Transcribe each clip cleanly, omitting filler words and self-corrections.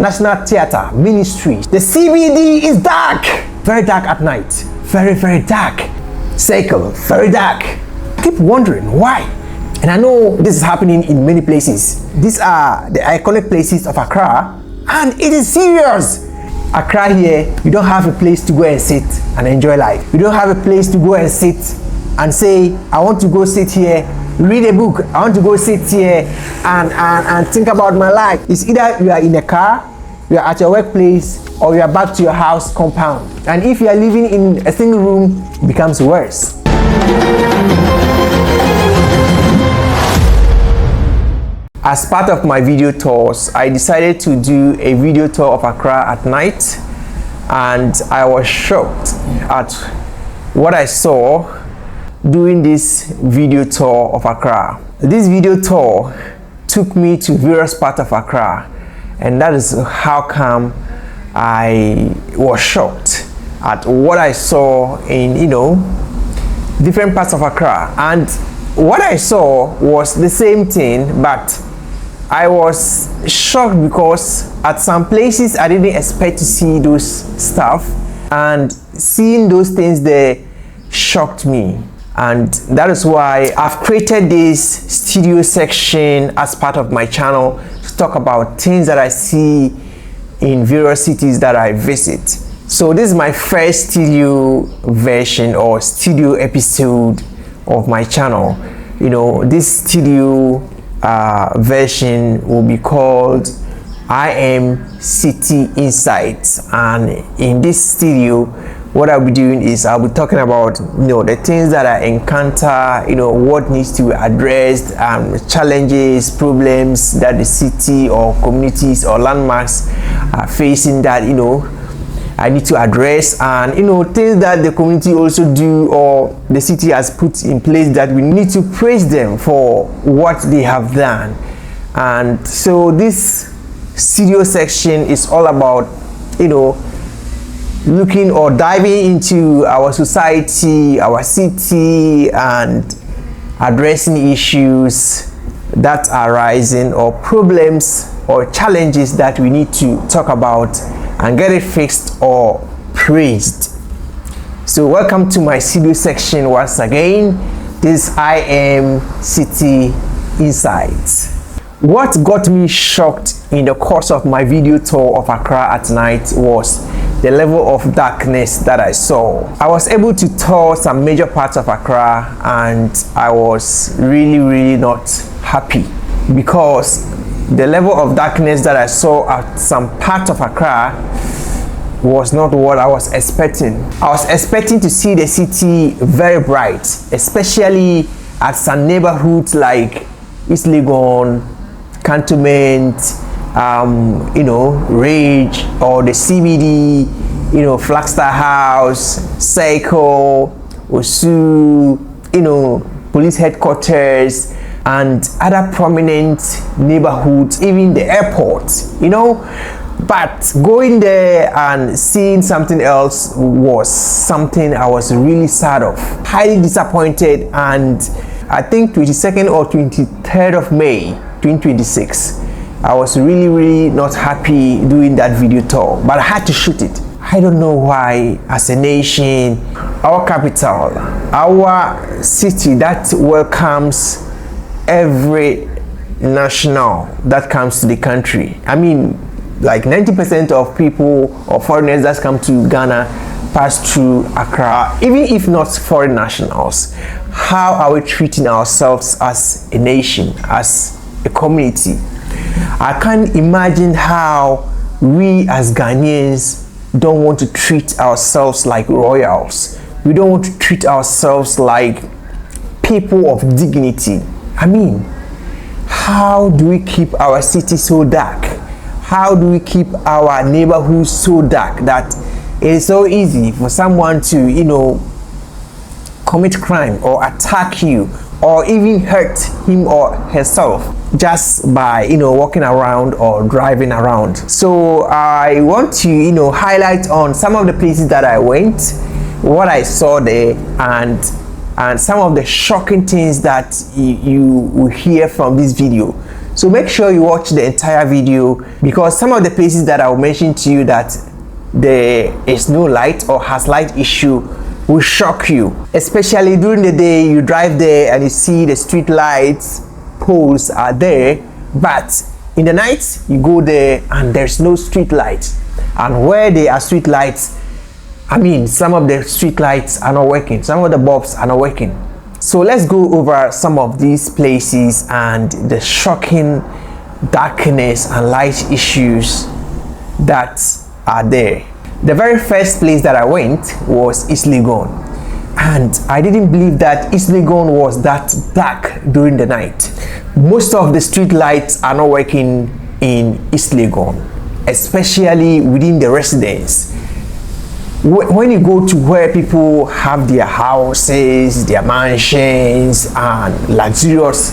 National Theatre, Ministry. The CBD is dark, very dark at night, very, very dark. Circle, very dark. I keep wondering why. And I know this is happening in many places. These are the iconic places of Accra, and it is serious. Accra here, you don't have a place to go and sit and enjoy life. You don't have a place to go and sit and say, I want to go sit here, read a book. I want to go sit here and think about my life. It's either you are in a car, you are at your workplace, or you are back to your house compound. And if you are living in a single room, it becomes worse. As part of my video tours, I decided to do a video tour of Accra at night, and I was shocked at what I saw during this video tour of Accra. This video tour took me to various parts of Accra, and that is how come I was shocked at what I saw in, different parts of Accra. And what I saw was the same thing, but I was shocked because at some places I didn't expect to see those stuff, and seeing those things there shocked me. And that is why I've created this studio section as part of my channel to talk about things that I see in various cities that I visit. So this is my first studio version or studio episode of my channel. This studio version will be called I Am City Insights, and in this studio what I'll be doing is I'll be talking about the things that I encounter, what needs to be addressed, challenges, problems that the city or communities or landmarks are facing that I need to address, and things that the community also do or the city has put in place that we need to praise them for what they have done. And so this studio section is all about looking or diving into our society, our city, and addressing issues that are rising or problems or challenges that we need to talk about and get it fixed or praised. So welcome to my studio section once again. This I Am City Insights. What got me shocked in the course of my video tour of Accra at night was the level of darkness that I saw. I was able to tour some major parts of Accra, and I was really not happy because the level of darkness that I saw at some part of Accra was not what I was expecting. I was expecting to see the city very bright, especially at some neighborhoods like East Legon, Cantonment, Rage, or the CBD, Flagstaff House, Circle, Osu, police headquarters, and other prominent neighborhoods, even the airport, But going there and seeing something else was something I was really sad of, highly disappointed. And I think 22nd or 23rd of May 2026, I was really not happy doing that video tour, but I had to shoot it. I don't know why, as a nation, our capital, our city that welcomes every national that comes to the country. I mean, like 90% of people or foreigners that come to Ghana pass through Accra, even if not foreign nationals. How are we treating ourselves as a nation, as a community? I can't imagine how we as Ghanaians don't want to treat ourselves like royals. We don't want to treat ourselves like people of dignity. I mean, how do we keep our city so dark? How do we keep our neighborhoods so dark that it is so easy for someone to, commit crime or attack you or even hurt him or herself just by, walking around or driving around? So I want to, highlight on some of the places that I went, what I saw there, and some of the shocking things that you will hear from this video. So make sure you watch the entire video, because some of the places that I will mention to you that there is no light or has light issue will shock you. Especially during the day, you drive there and you see the street lights poles are there, but in the night you go there and there's no street lights. And where there are street lights, I mean, some of the street lights are not working, some of the bulbs are not working. So let's go over some of these places and the shocking darkness and light issues that are there. The very first place that I went was East Legon, and I didn't believe that East Legon was that dark during the night. Most of the street lights are not working in East Legon, especially within the residence. When you go to where people have their houses, their mansions and luxurious,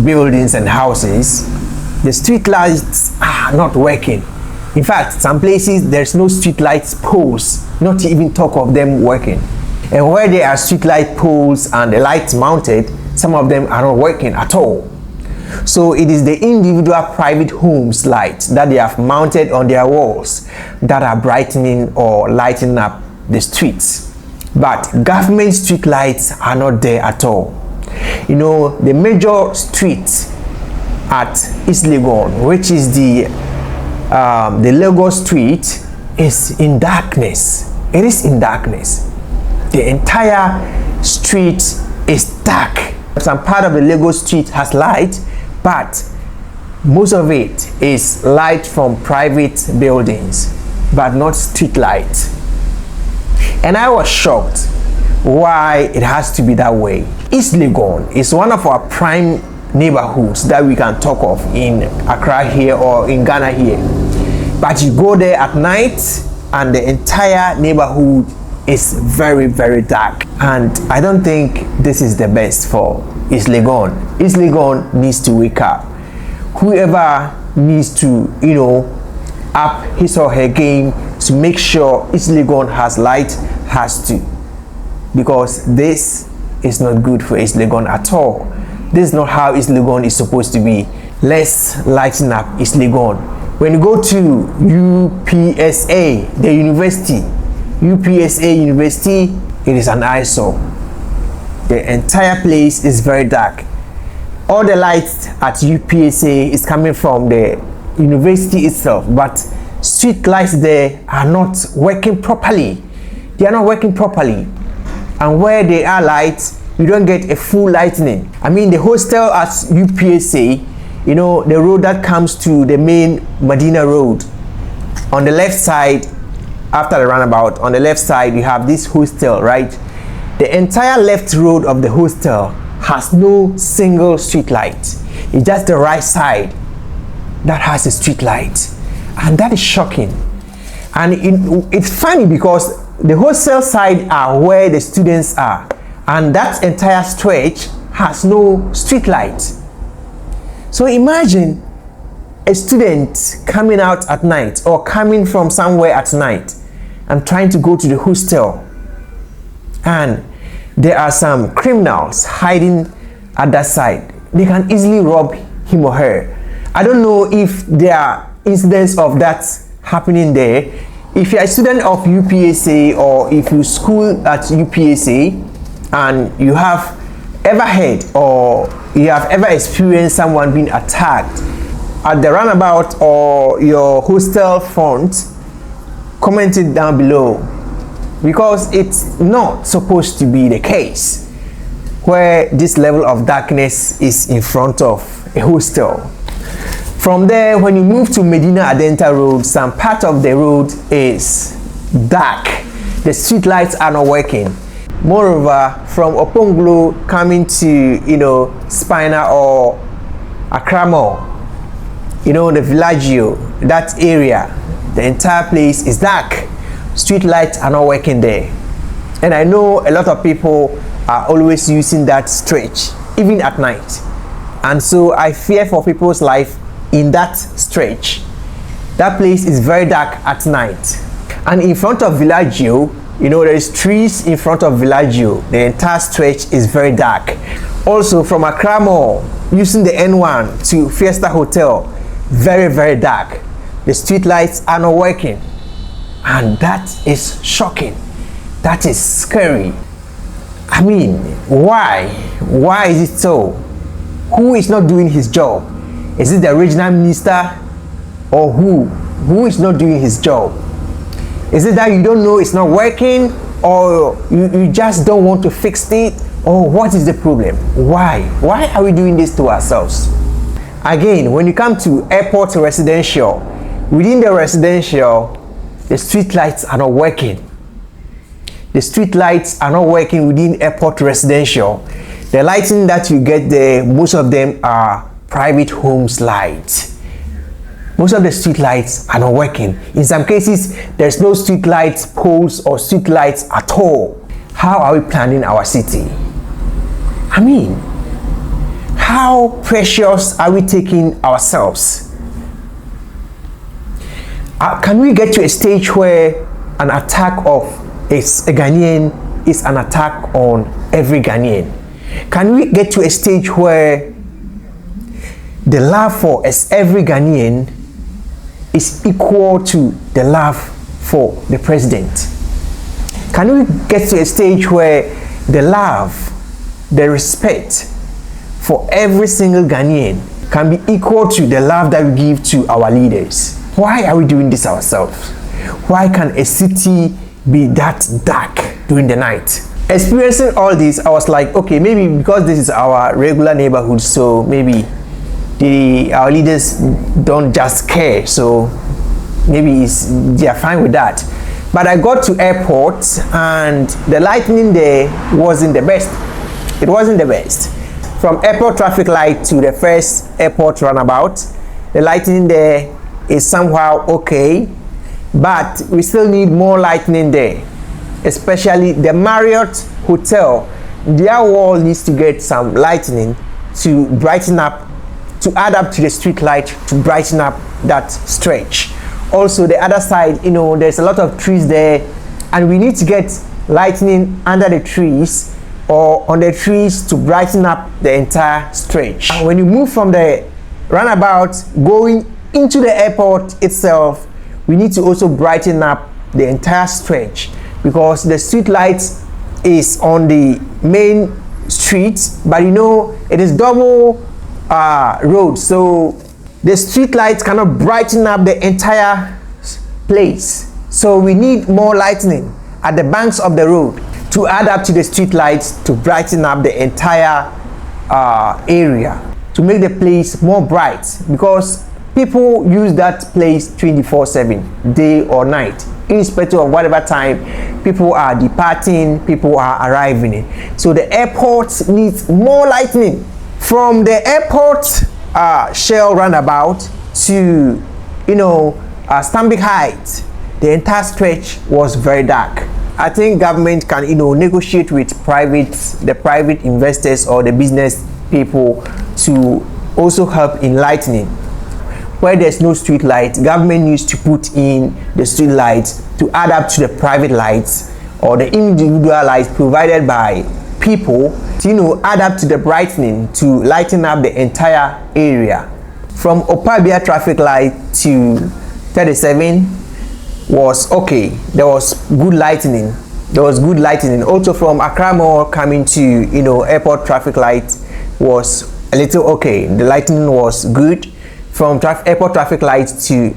buildings and houses, the street lights are not working. In fact, some places there's no street lights poles, not even talk of them working. And where there are street light poles and the lights mounted, some of them are not working at all. So it is the individual private homes lights that they have mounted on their walls that are brightening or lighting up the streets. But government street lights are not there at all. You know, the major street at East Legon, which is the Lagos Street, is in darkness. It is in darkness. The entire street is dark. Some part of the Lagos Street has light, but most of it is light from private buildings, but not street light. And I was shocked why it has to be that way. East Legon is one of our prime neighborhoods that we can talk of in Accra here or in Ghana here. But you go there at night and the entire neighborhood is very, very dark. And I don't think this is the best for East Legon. East Legon needs to wake up. Whoever needs to, up his or her game to make sure East Legon has light has to. Because this is not good for East Legon at all. This is not how East Legon is supposed to be. Let's lighten up East Legon. When you go to UPSA, the university, UPSA University, it is an eyesore. The entire place is very dark. All the lights at UPSA is coming from the university itself, but street lights there are not working properly. They are not working properly. And where they are lights, you don't get a full lightning. The hostel at UPSA, the road that comes to the main Medina Road, on the left side, after the roundabout, on the left side, you have this hostel, right? The entire left road of the hostel has no single street light. It's just the right side that has a street light. And that is shocking. And it's funny because the hostel side are where the students are. And that entire stretch has no street light. So imagine a student coming out at night or coming from somewhere at night and trying to go to the hostel, and there are some criminals hiding at that side. They can easily rob him or her. I don't know if there are incidents of that happening there. If you're a student of UPSA or if you school at UPSA and you have ever heard or you have ever experienced someone being attacked at the roundabout or your hostel front, comment it down below, because it's not supposed to be the case where this level of darkness is in front of a hostel. From there, when you move to Medina Adenta Road, some part of the road is dark. The street lights are not working. Moreover, from Oponglo coming to Spina or Accra Mall, the Villaggio, that area, the entire place is dark. Street lights are not working there. And I know a lot of people are always using that stretch, even at night. And so I fear for people's life in that stretch. That place is very dark at night. And in front of Villaggio, there is trees in front of Villaggio. The entire stretch is very dark. Also from Accra Mall using the N1 to Fiesta Hotel, very, very dark. The street lights are not working, and that is shocking. That is scary. I mean, why is it so? Who is not doing his job? Is it the regional minister, or who is not doing his job? Is it that you don't know it's not working, or you just don't want to fix it, or what is the problem? Why are we doing this to ourselves? Again, when you come to airport residential, within the residential, the street lights are not working. The street lights are not working within airport residential. The lighting that you get there, most of them are private homes lights. Most of the street lights are not working. In some cases, there's no street lights poles or street lights at all. How are we planning our city? I mean, how precious are we taking ourselves? Can we get to a stage where an attack of a Ghanaian is an attack on every Ghanaian? Can we get to a stage where the love for every Ghanaian is equal to the love for the president? Can we get to a stage where the love, the respect for every single Ghanaian can be equal to the love that we give to our leaders? Why are we doing this ourselves? Why can a city be that dark during the night? Experiencing all this, I was like, okay, maybe because this is our regular neighborhood, so maybe our leaders don't just care, so maybe they are fine with that. But I got to airport and the lighting there wasn't the best. It wasn't the best. From airport traffic light to the first airport runabout, the lighting there is somehow okay, but we still need more lighting there, especially the Marriott Hotel. Their wall needs to get some lighting to brighten up, to add up to the street light, to brighten up that stretch. Also the other side, you know, there's a lot of trees there, and we need to get lighting under the trees or on the trees to brighten up the entire stretch. And when you move from the runabout going into the airport itself, we need to also brighten up the entire stretch, because the street lights is on the main street, but you know it is double road, so the street lights cannot brighten up the entire place. So we need more lighting at the banks of the road to add up to the street lights to brighten up the entire area, to make the place more bright, because people use that place 24/7, day or night, irrespective of whatever time people are departing, people are arriving. So the airport needs more lighting. From the airport Shell roundabout to, you know, Stanbic Heights, the entire stretch was very dark. I think government can, you know, negotiate with the private investors or the business people to also help in lightening. Where there's no street light, government needs to put in the street lights to add up to the private lights or the individual lights provided by people to, you know, add up to the brightening to lighten up the entire area. From Opabia traffic light to 37 was okay. There was good lightening. Also from Accra Mall coming to, you know, airport traffic light was a little okay. The lighting was good. From airport traffic light to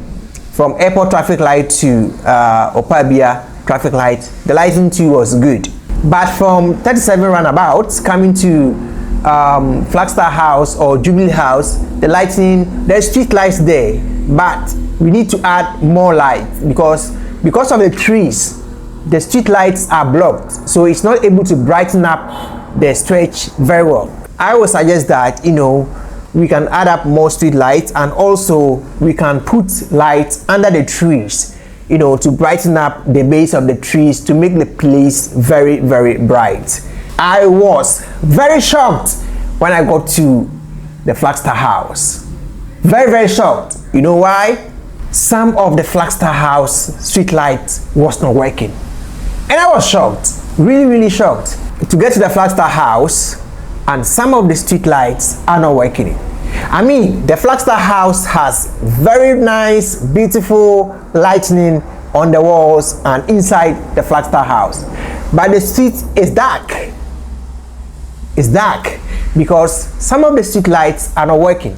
Opabia traffic light, the lighting too was good. But from 37 roundabouts coming to Flagstaff House or Jubilee House, the lighting, there's street lights there, but we need to add more light because of the trees, the street lights are blocked, so it's not able to brighten up the stretch very well. I would suggest that, you know, we can add up more street lights, and also we can put lights under the trees, you know, to brighten up the base of the trees to make the place very, very bright. I was very shocked when I got to the Flagstaff House. Very, very shocked. You know why? Some of the Flagstaff House street light was not working, and I was shocked, really, really shocked. To get to the Flagstaff House, and some of the street lights are not working. I mean, the Flagstaff house has very nice, beautiful lighting on the walls and inside the Flagstaff house, but the street is dark. It's dark because some of the street lights are not working.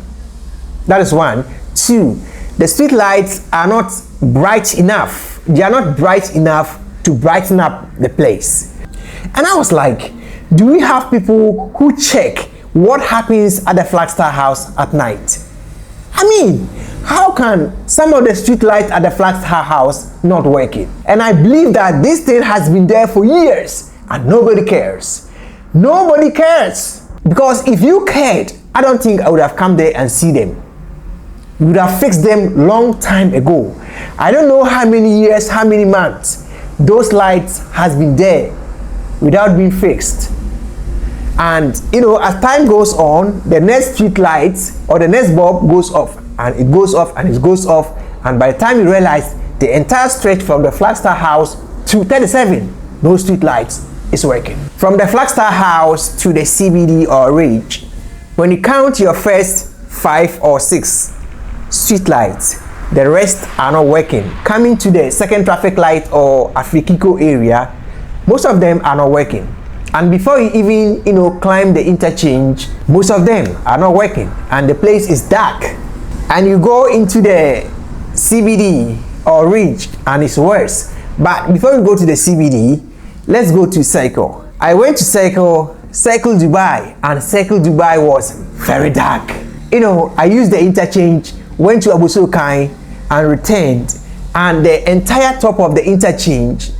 That is one. Two, the street lights are not bright enough. They are not bright enough to brighten up the place. And I was like, do we have people who check what happens at the Flagstaff house at night? I mean, how can some of the street lights at the Flagstaff house not working? And I believe that this thing has been there for years and nobody cares. Nobody cares. Because if you cared, I don't think I would have come there and see them. We would have fixed them long time ago. I don't know how many years, how many months those lights has been there without being fixed. And you know, as time goes on, the next street lights or the next bulb goes off, and it goes off, and it goes off, and by the time you realize the entire stretch from the Flagstaff house to 37, no street lights is working. From the Flagstaff house to the CBD or Ridge, when you count your first 5 or 6 street lights, the rest are not working. Coming to the second traffic light or Afikiko area, most of them are not working. And before you even climb the interchange, most of them are not working and the place is dark. And you go into the CBD or Ridge and it's worse. But before we go to the CBD, let's go to Circle. I went to Circle Dubai, and Circle Dubai was very dark. You know, I used the interchange, went to Abu Sokai and returned, and the entire top of the interchange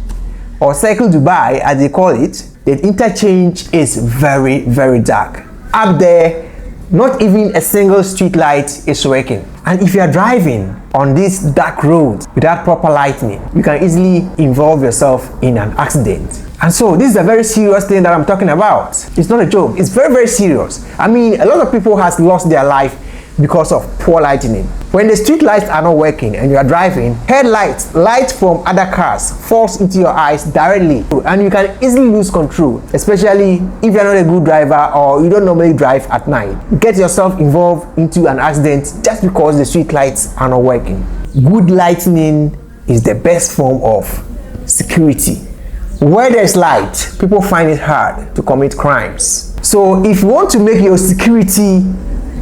or Circle Dubai as they call it, the interchange is very, very dark. Up there, not even a single street light is working. And if you are driving on this dark road without proper lighting, you can easily involve yourself in an accident. And so this is a very serious thing that I'm talking about. It's not a joke. It's very, very serious. I mean, a lot of people has lost their life because of poor lighting. When the street lights are not working and you are driving, headlights, light from other cars falls into your eyes directly, and you can easily lose control, especially if you're not a good driver or you don't normally drive at night. Get yourself involved into an accident just because the street lights are not working. Good lighting is the best form of security. Where there's light, people find it hard to commit crimes. So if you want to make your security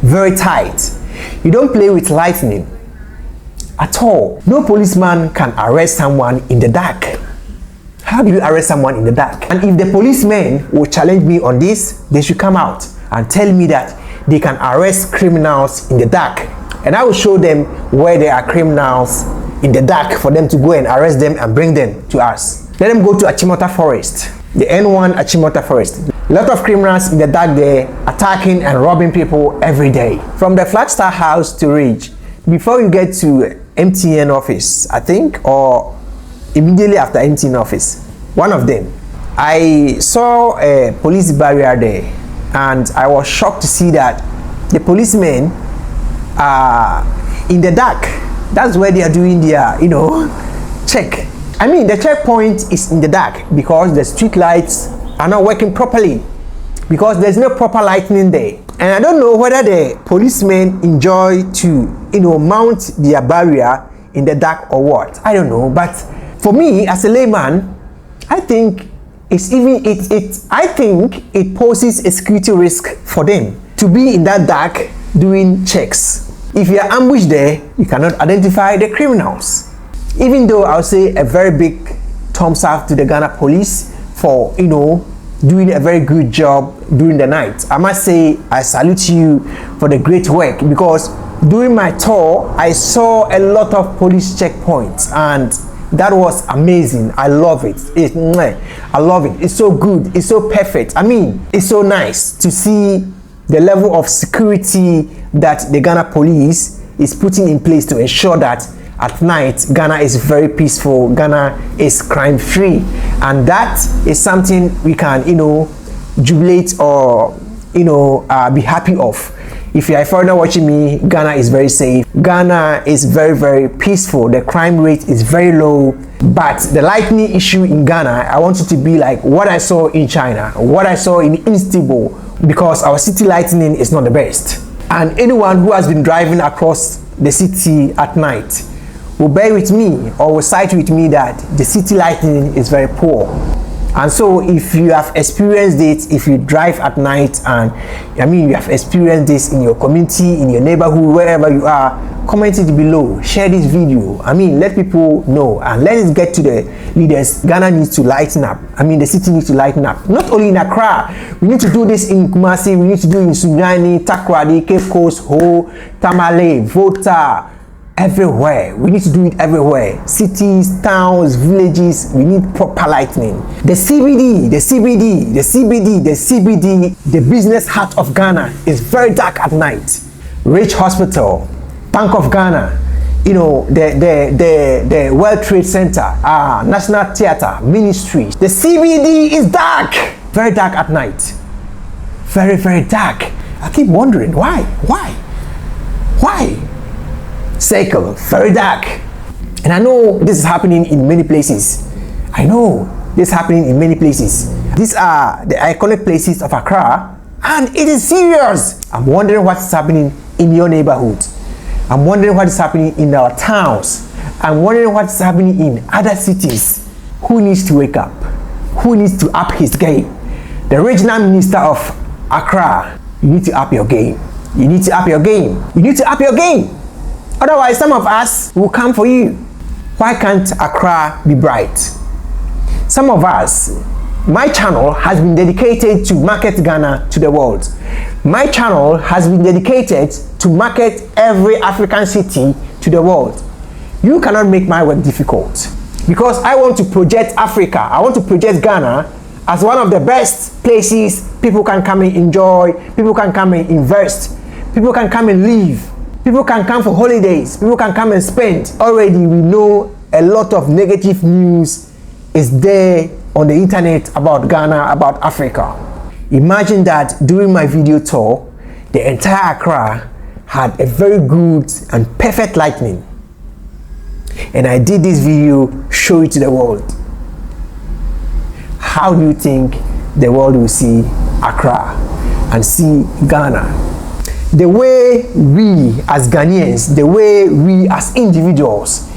very tight, you don't play with lightning at all. No policeman can arrest someone in the dark. How do you arrest someone in the dark? And if the policemen will challenge me on this, they should come out and tell me that they can arrest criminals in the dark, and I will show them where there are criminals in the dark for them to go and arrest them and bring them to us. Let them go to Achimota Forest, the N1 Achimota Forest. A lot of criminals in the dark there attacking and robbing people every day. From the Flagstaff house to Ridge, before you get to MTN office, I think, or immediately after MTN office, one of them, I saw a police barrier there, and I was shocked to see that the policemen are in the dark. That's where they are doing their, check. I mean, the checkpoint is in the dark because the street lights are not working properly, because there's no proper lighting there. And I don't know whether the policemen enjoy to mount their barrier in the dark or what. I don't know, but for me as a layman, I think I think it poses a security risk for them to be in that dark doing checks. If you are ambushed there, you cannot identify the criminals. Even though I'll say a very big thumbs up to the Ghana police for doing a very good job during the night. I must say I salute you for the great work, because during my tour I saw a lot of police checkpoints and that was amazing. I love it. I love it. It's so good. It's so perfect. I mean, it's so nice to see the level of security that the Ghana police is putting in place to ensure that at night Ghana is very peaceful, Ghana is crime free, and that is something we can jubilate or be happy of. If you are a foreigner watching me, Ghana is very safe, Ghana is very, very peaceful, the crime rate is very low. But the lightning issue in Ghana, I want it to be like what I saw in China, what I saw in Istanbul, because our city lighting is not the best. And anyone who has been driving across the city at night will bear with me or will side with me that the city lighting is very poor. And so if you have experienced it, if you drive at night and you have experienced this in your community, in your neighborhood, wherever you are, comment it below, share this video. Let people know, and let us get to the leaders. Ghana needs to lighten up. The city needs to lighten up. Not only in Accra, we need to do this in Kumasi, we need to do it in Sunyani, Takoradi, Cape Coast, Ho, Tamale, Volta, everywhere. We need to do it everywhere. Cities, towns, villages, we need proper lighting. The CBD, the business heart of Ghana is very dark at night. Rich Hospital, Bank of Ghana, the World Trade Center, National Theatre, Ministries. The CBD is dark, very dark at night. Very, very dark. I keep wondering why? Circle, very dark. And I know this is happening in many places. These are the iconic places of Accra, and it is serious. I'm wondering what's happening in your neighborhood. I'm wondering what is happening in our towns. I'm wondering what's happening in other cities. Who needs to wake up? Who needs to up his game? The regional minister of Accra, you need to up your game. You need to up your game. You need to up your game. Otherwise, some of us will come for you. Why can't Accra be bright? Some of us, my channel has been dedicated to market Ghana to the world. My channel has been dedicated to market every African city to the world. You cannot make my work difficult, because I want to project Africa. I want to project Ghana as one of the best places people can come and enjoy, people can come and invest, people can come and live. People can come for holidays. People can come and spend. Already we know a lot of negative news is there on the internet about Ghana, about Africa. Imagine that during my video tour, the entire Accra had a very good and perfect lighting. And I did this video, show it to the world. How do you think the world will see Accra and see Ghana? The way we as Ghanaians, the way we as individuals,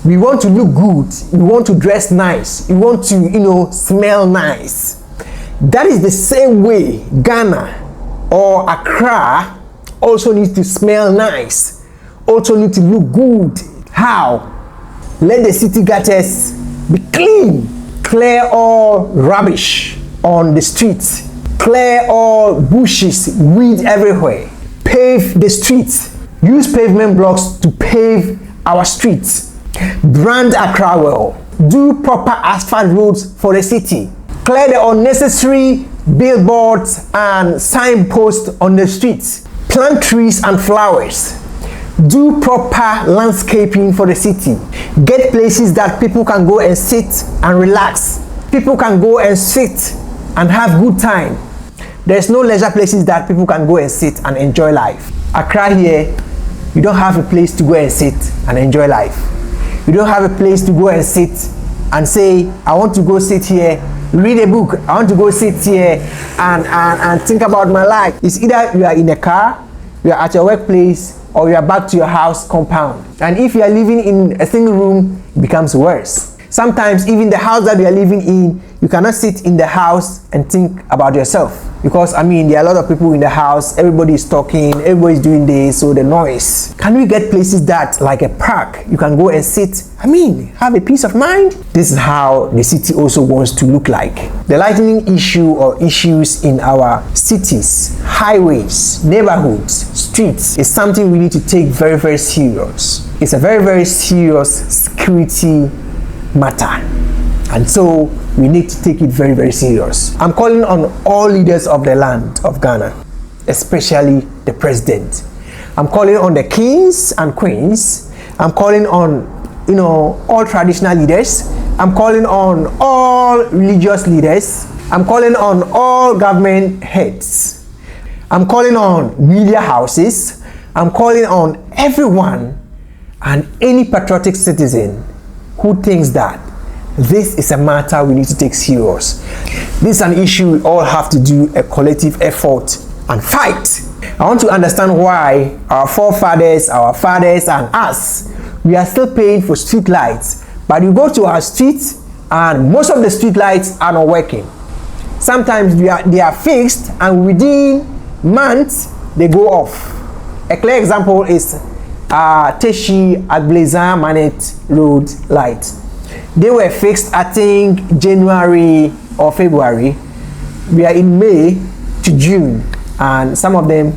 we want to look good, we want to dress nice, we want to, smell nice. That is the same way Ghana or Accra also needs to smell nice, also need to look good. How? Let the city gutters be clean, clear all rubbish on the streets, clear all bushes, weed everywhere. Pave the streets. Use pavement blocks to pave our streets. Brand Accra well. Do proper asphalt roads for the city. Clear the unnecessary billboards and signposts on the streets. Plant trees and flowers. Do proper landscaping for the city. Get places that people can go and sit and relax. People can go and sit and have good time. There's no leisure places that people can go and sit and enjoy life. Accra here, you don't have a place to go and sit and enjoy life. You don't have a place to go and sit and say, I want to go sit here, read a book, I want to go sit here and think about my life. It's either you are in a car, you are at your workplace, or you are back to your house compound. And if you are living in a single room, it becomes worse. Sometimes even the house that you are living in, you cannot sit in the house and think about yourself, because there are a lot of people in the house, everybody is talking, everybody is doing this, so the noise. Can we get places that, like a park, you can go and sit, have a peace of mind? This is how the city also wants to look like. The lighting issue or issues in our cities, highways, neighborhoods, streets is something we need to take very, very serious. It's a very, very serious security matter, and so we need to take it very, very serious. I'm calling on all leaders of the land of Ghana, especially the president. I'm calling on the kings and queens. I'm calling on all traditional leaders. I'm calling on all religious leaders. I'm calling on all government heads. I'm calling on media houses. I'm calling on everyone and any patriotic citizen who thinks that This is a matter we need to take serious. This is an issue we all have to do a collective effort and fight. I want to understand why our forefathers, our fathers and us, we are still paying for street lights, but you go to our streets and most of the street lights are not working. Sometimes they are fixed and within months they go off. A clear example is Teshi Agbleza Manet Road light. They were fixed, I think, January or February. We are in May to June and some of them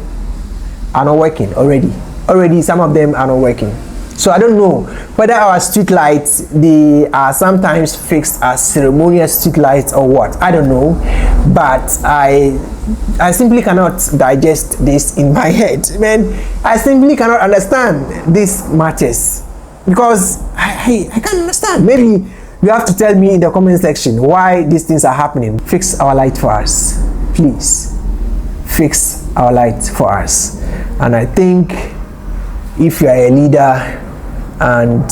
are not working already some of them are not working. So I don't know whether our street lights, they are sometimes fixed as ceremonial street lights or what. I don't know, but I simply cannot digest this in my head. Man, I simply cannot understand these matters because I can't understand. Maybe you have to tell me in the comment section why these things are happening. Fix our light for us, please. Fix our light for us. And I think if you are a leader and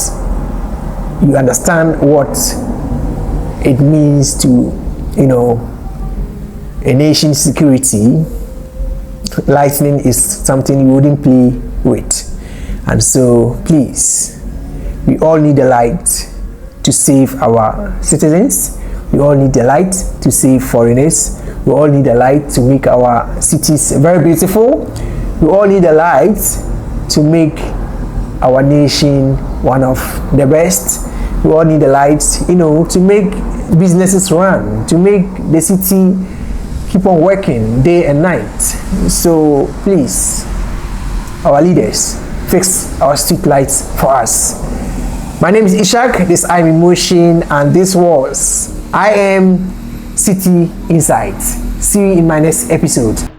you understand what it means to, a nation's security, lightning is something you wouldn't play with. And so please, we all need a light to save our citizens. We all need a light to save foreigners. We all need a light to make our cities very beautiful. We all need a light to make our nation one of the best. We all need a light, to make businesses run, to make the city keep on working day and night. So please, our leaders, fix our street lights for us. My name is Ishak, this I'm in Motion, and this was I Am City Insight. See you in my next episode.